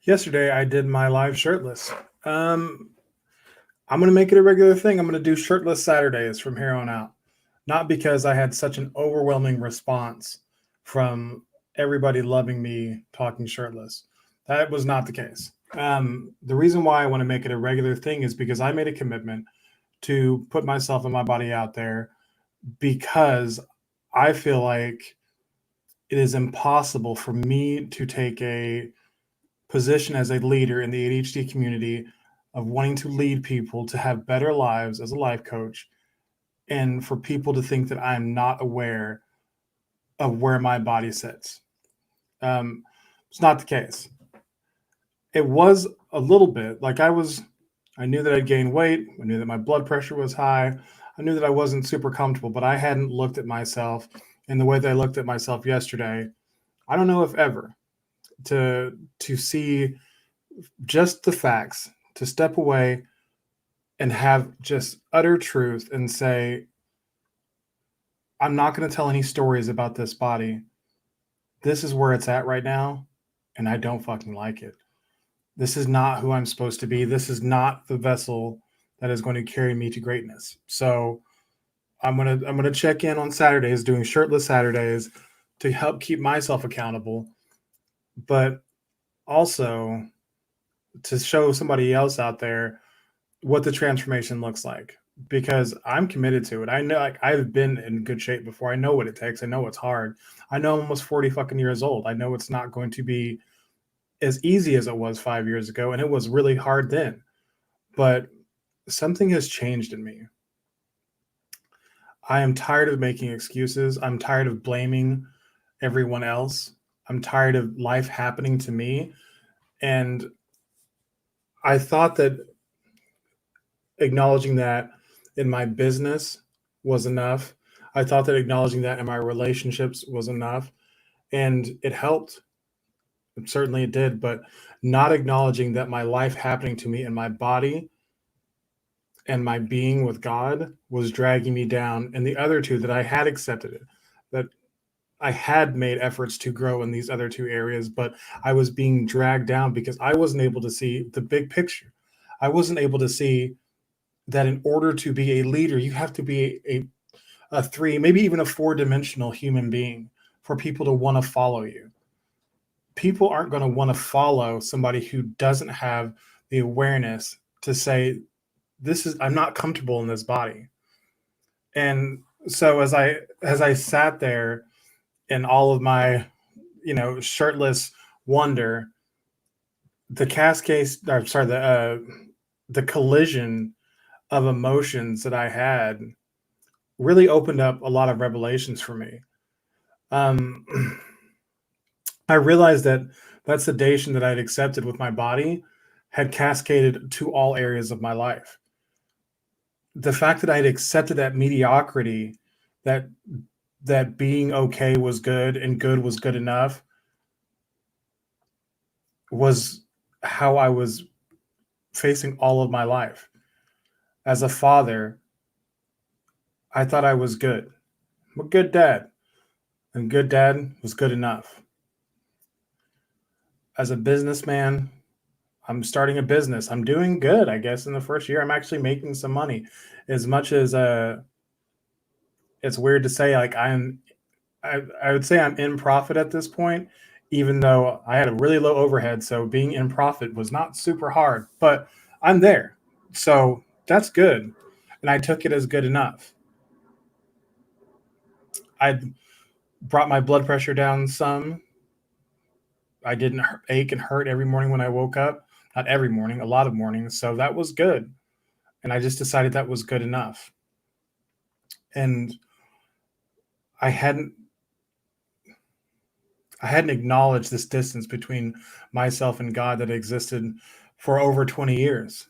Yesterday, I did my live shirtless. Um, I'm going to make it a regular thing. I'm going to do shirtless Saturdays from here on out. Not because I had such an overwhelming response from everybody loving me talking shirtless. That was not the case. The reason why I want to make it a regular thing is because I made a commitment to put myself and my body out there because I feel like it is impossible for me to take a position as a leader in the ADHD community of wanting to lead people to have better lives as a life coach, and for people to think that I'm not aware of where my body sits. Um, it's not the case. It was a little bit like I knew that I'd gained weight. I knew that my blood pressure was high. I knew that I wasn't super comfortable, but I hadn't looked at myself in the way that I looked at myself yesterday. I don't know if ever to see just the facts, to step away and have just utter truth and say, I'm not going to tell any stories about this body. This is where it's at right now, and I don't fucking like it. This is not who I'm supposed to be. This is not the vessel that is going to carry me to greatness. So I'm gonna check in on Saturdays, doing shirtless Saturdays to help keep myself accountable, but also to show somebody else out there what the transformation looks like, because I'm committed to it. I know, like, I've been in good shape before. I know what it takes. I know it's hard. I know I'm almost 40 fucking years old. I know it's not going to be as easy as it was 5 years ago, and it was really hard then. But something has changed in me. I am tired of making excuses. I'm tired of blaming everyone else. I'm tired of life happening to me. And I thought that acknowledging that in my business was enough. I thought that acknowledging that in my relationships was enough. And it helped. Certainly it did. But not acknowledging that my life happening to me in my body and my being with God was dragging me down. And the other two, that I had accepted it, that I had made efforts to grow in these other two areas, but I was being dragged down because I wasn't able to see the big picture. I wasn't able to see that in order to be a leader, you have to be a three, maybe even a four-dimensional human being for people to want to follow you. People aren't going to want to follow somebody who doesn't have the awareness to say, I'm not comfortable in this body. And so as I sat there in all of my, shirtless wonder, the cascade, or sorry, the collision of emotions that I had really opened up a lot of revelations for me. Um, I realized that that sedation that I'd accepted with my body had cascaded to all areas of my life. The fact that I'd accepted that mediocrity, that that being okay was good and good was good enough, was how I was facing all of my life. As a father, I thought I was good. I'm a good dad, and good dad was good enough. As a businessman, I'm starting a business. I'm doing good, I guess. In the first year, I'm actually making some money. As much as it's weird to say, like I would say I'm in profit at this point, even though I had a really low overhead. So being in profit was not super hard, but I'm there. So that's good. And I took it as good enough. I brought my blood pressure down some. I didn't ache and hurt every morning when I woke up. Not every morning, a lot of mornings. So that was good. And I just decided that was good enough. And I hadn't I hadn't acknowledged this distance between myself and God that existed for over 20 years.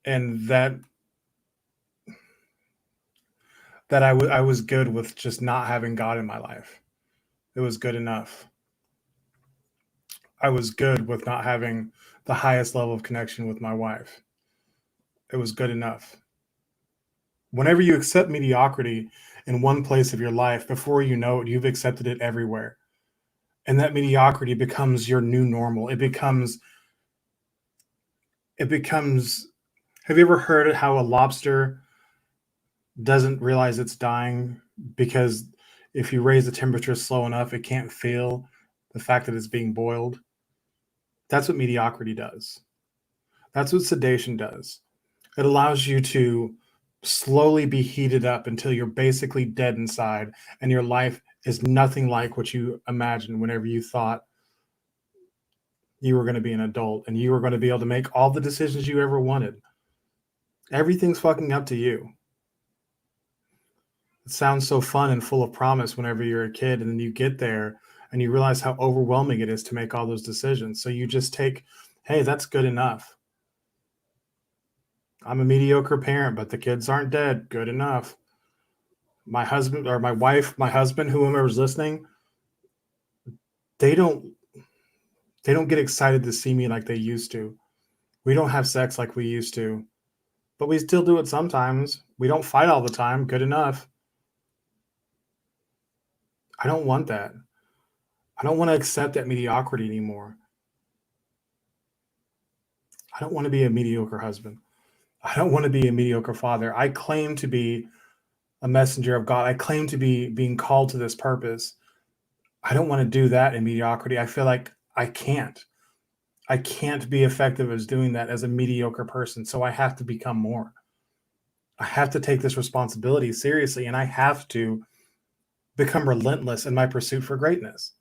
And that I was good with just not having God in my life. It was good enough. I was good with not having the highest level of connection with my wife. It was good enough. Whenever you accept mediocrity in one place of your life, before you know it, you've accepted it everywhere. And that mediocrity becomes your new normal. It becomes, have you ever heard how a lobster doesn't realize it's dying because if you raise the temperature slow enough, it can't feel the fact that it's being boiled? That's what mediocrity does. That's what sedation does. It allows you to slowly be heated up until you're basically dead inside and your life is nothing like what you imagined whenever you thought you were going to be an adult and you were going to be able to make all the decisions you ever wanted. Everything's fucking up to you. It sounds so fun and full of promise whenever you're a kid, and then you get there and you realize how overwhelming it is to make all those decisions. So you just take, hey, that's good enough. I'm a mediocre parent, but the kids aren't dead. Good enough. My husband or my wife, my husband, whoever's listening, they don't get excited to see me like they used to. We don't have sex like we used to, but we still do it sometimes. We don't fight all the time. Good enough. I don't want that. I don't want to accept that mediocrity anymore. I don't want to be a mediocre husband. I don't want to be a mediocre father. I claim to be a messenger of God. I claim to be being called to this purpose. I don't want to do that in mediocrity. I feel like I can't. I can't be effective as doing that as a mediocre person. So I have to become more. I have to take this responsibility seriously, and I have to become relentless in my pursuit for greatness.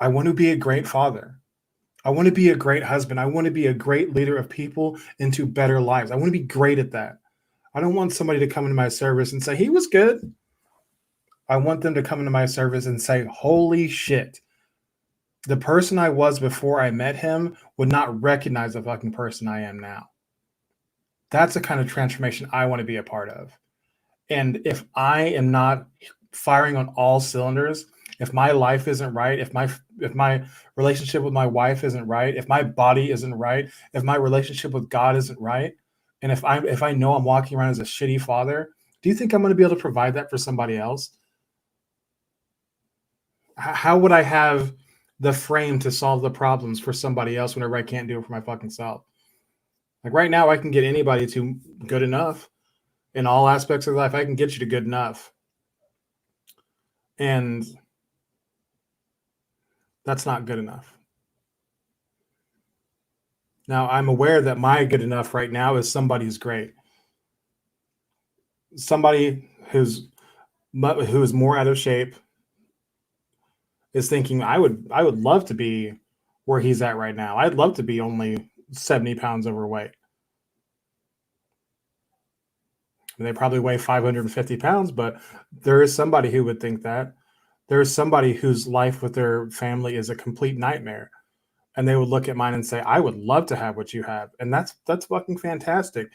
I want to be a great father. I want to be a great husband. I want to be a great leader of people into better lives. I want to be great at that. I don't want somebody to come into my service and say, he was good. I want them to come into my service and say, holy shit. The person I was before I met him would not recognize the fucking person I am now. That's the kind of transformation I want to be a part of. And if I am not firing on all cylinders, if my life isn't right, if my relationship with my wife isn't right, if my body isn't right, if my relationship with God isn't right, and if I know I'm walking around as a shitty father, do you think I'm going to be able to provide that for somebody else? How would I have the frame to solve the problems for somebody else whenever I can't do it for my fucking self? Like right now, I can get anybody to good enough in all aspects of life. I can get you to good enough. And that's not good enough. Now, I'm aware that my good enough right now is somebody's great. Somebody who's more out of shape is thinking, I would love to be where he's at right now. I'd love to be only 70 pounds overweight. They probably weigh 550 pounds, but there is somebody who would think that. There is somebody whose life with their family is a complete nightmare. And they would look at mine and say, I would love to have what you have. And that's fucking fantastic.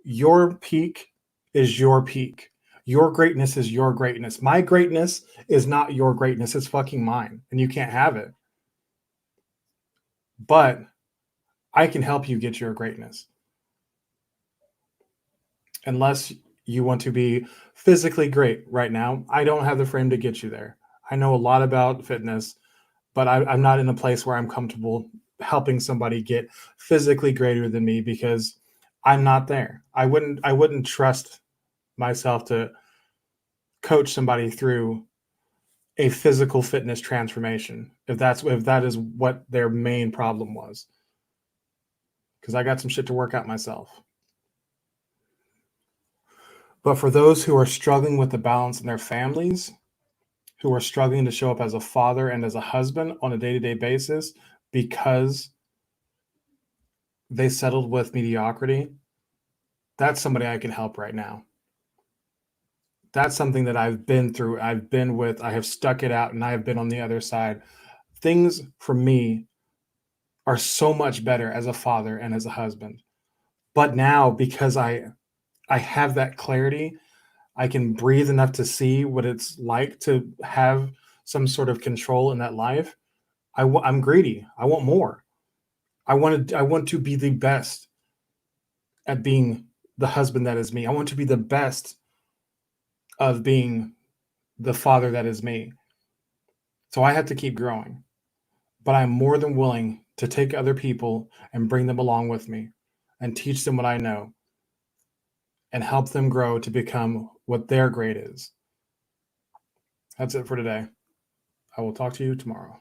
Your peak is your peak. Your greatness is your greatness. My greatness is not your greatness. It's fucking mine. And you can't have it. But I can help you get your greatness. Unless you want to be physically great right now, I don't have the frame to get you there. I know a lot about fitness, but I'm not in a place where I'm comfortable helping somebody get physically greater than me because I'm not there. I wouldn't trust myself to coach somebody through a physical fitness transformation if that is what their main problem was. Because I got some shit to work out myself. But for those who are struggling with the balance in their families, who are struggling to show up as a father and as a husband on a day-to-day basis because they settled with mediocrity, that's somebody I can help right now. That's something that I've been through. I've been with, I have stuck it out, and I have been on the other side. Things for me are so much better as a father and as a husband. But now, because I have that clarity, I can breathe enough to see what it's like to have some sort of control in that life. I'm greedy. I want more. I want to be the best at being the husband that is me. I want to be the best of being the father that is me. So I have to keep growing. But I'm more than willing to take other people and bring them along with me and teach them what I know and help them grow to become what their grade is. That's it for today. I will talk to you tomorrow.